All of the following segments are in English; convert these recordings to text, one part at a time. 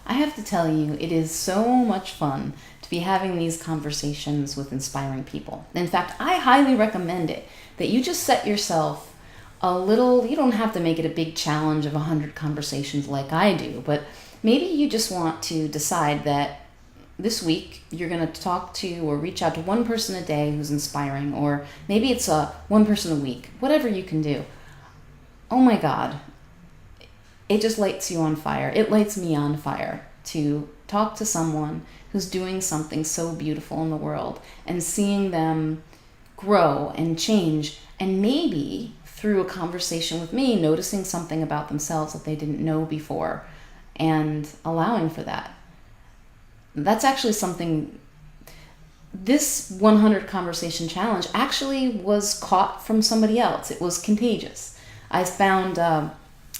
I have to tell you, it is so much fun to be having these conversations with inspiring people. In fact, I highly recommend it, that you just set yourself a little, you don't have to make it a big challenge of 100 conversations like I do, but maybe you just want to decide that this week you're going to talk to or reach out to one person a day who's inspiring, or maybe it's one person a week, whatever you can do. Oh my God, it just lights you on fire. It lights me on fire to talk to someone who's doing something so beautiful in the world and seeing them grow and change, and maybe through a conversation with me, noticing something about themselves that they didn't know before and allowing for that. That's actually something, this 100 conversation challenge actually was caught from somebody else. It was contagious. I found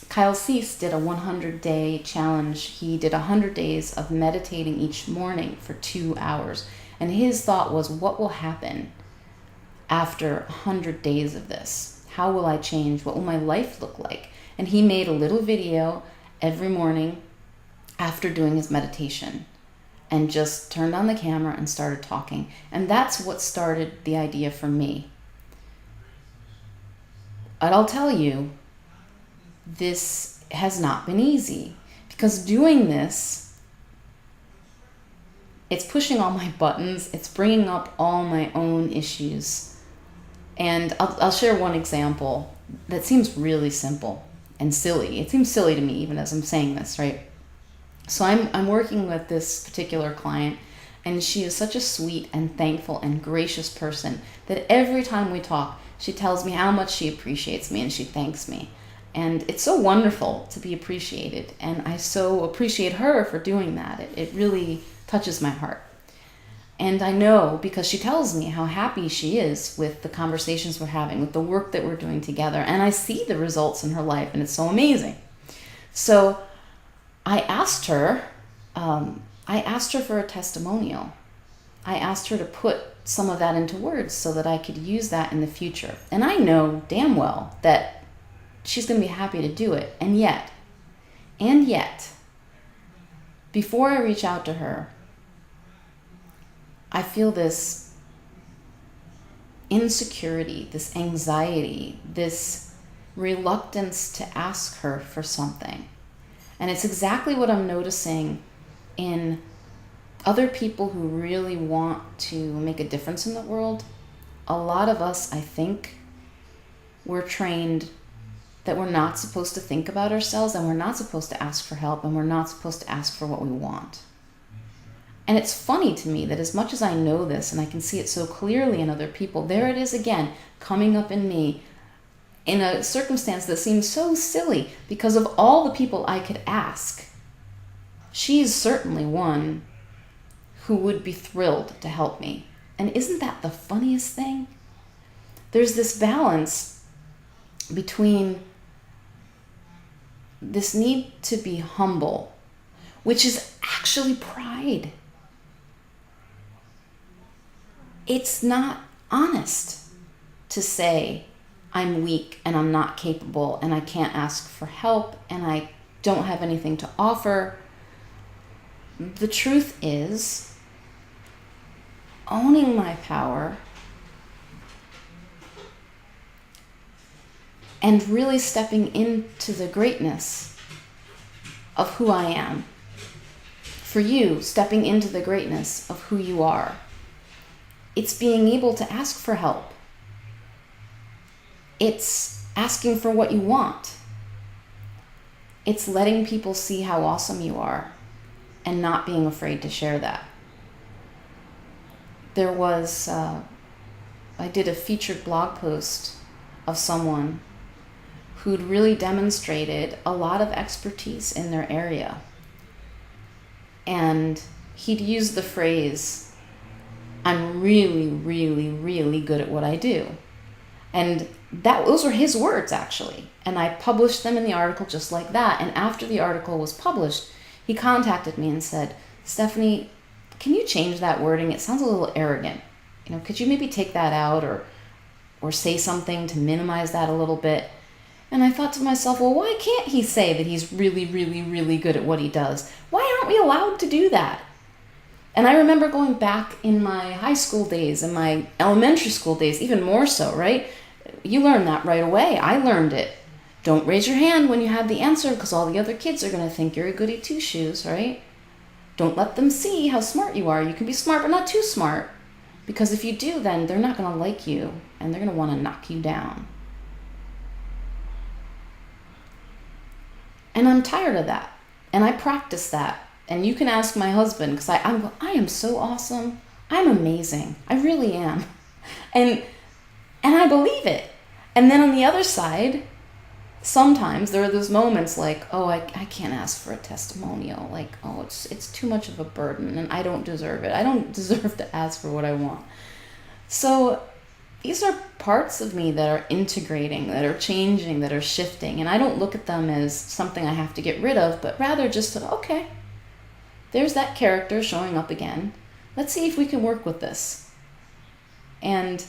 Kyle Cease did a 100-day challenge. He did 100 days of meditating each morning for 2 hours. And his thought was, what will happen after 100 days of this? How will I change? What will my life look like? And he made a little video every morning after doing his meditation and just turned on the camera and started talking. And that's what started the idea for me. But I'll tell you, this has not been easy, because doing this, it's pushing all my buttons, it's bringing up all my own issues. And I'll share one example that seems really simple and silly. It seems silly to me even as I'm saying this, right? So I'm working with this particular client, and she is such a sweet and thankful and gracious person that every time we talk, she tells me how much she appreciates me and she thanks me. And it's so wonderful to be appreciated. And I so appreciate her for doing that. It really touches my heart. And I know, because she tells me how happy she is with the conversations we're having, with the work that we're doing together. And I see the results in her life, and it's so amazing. So I asked her for a testimonial. I asked her to put some of that into words so that I could use that in the future. And I know damn well that she's going to be happy to do it. And yet, before I reach out to her, I feel this insecurity, this anxiety, this reluctance to ask her for something. And it's exactly what I'm noticing in other people who really want to make a difference in the world. A lot of us, I think, we're trained that we're not supposed to think about ourselves, and we're not supposed to ask for help, and we're not supposed to ask for what we want. And it's funny to me that as much as I know this and I can see it so clearly in other people, there it is again, coming up in me in a circumstance that seems so silly because of all the people I could ask. She's certainly one who would be thrilled to help me. And isn't that the funniest thing? There's this balance between this need to be humble, which is actually pride. It's not honest to say, I'm weak and I'm not capable and I can't ask for help and I don't have anything to offer. The truth is, owning my power and really stepping into the greatness of who I am. For you, stepping into the greatness of who you are. It's being able to ask for help. It's asking for what you want. It's letting people see how awesome you are and not being afraid to share that. There was, I did a featured blog post of someone who'd really demonstrated a lot of expertise in their area. And he'd used the phrase, I'm really, really, really good at what I do. And those were his words, actually. And I published them in the article just like that. And after the article was published, he contacted me and said, Stephanie, can you change that wording? It sounds a little arrogant. Could you maybe take that out or say something to minimize that a little bit? And I thought to myself, well, why can't he say that he's really, really, really good at what he does? Why aren't we allowed to do that? And I remember going back in my high school days and my elementary school days, even more so, right? You learn that right away. I learned it. Don't raise your hand when you have the answer because all the other kids are going to think you're a goody two-shoes, right? Don't let them see how smart you are. You can be smart, but not too smart. Because if you do, then they're not going to like you and they're going to want to knock you down. And I'm tired of that. And I practice that. And you can ask my husband, because I am so awesome. I'm amazing. I really am. And I believe it. And then on the other side, sometimes there are those moments like, oh, I can't ask for a testimonial. Like, oh, it's too much of a burden and I don't deserve it. I don't deserve to ask for what I want. So these are parts of me that are integrating, that are changing, that are shifting. And I don't look at them as something I have to get rid of, but rather just, okay, there's that character showing up again. Let's see if we can work with this. And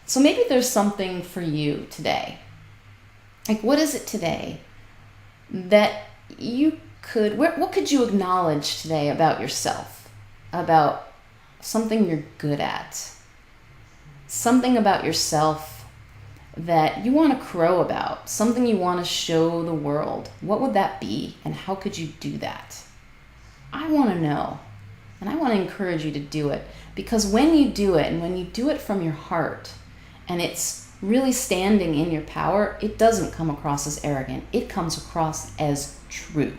so maybe there's something for you today. Like, what is it today that you could, what could you acknowledge today about yourself, about something you're good at, something about yourself that you want to crow about, something you want to show the world? What would that be, and how could you do that? I want to know, and I want to encourage you to do it, because when you do it, and when you do it from your heart, and it's really standing in your power, it doesn't come across as arrogant. It comes across as true.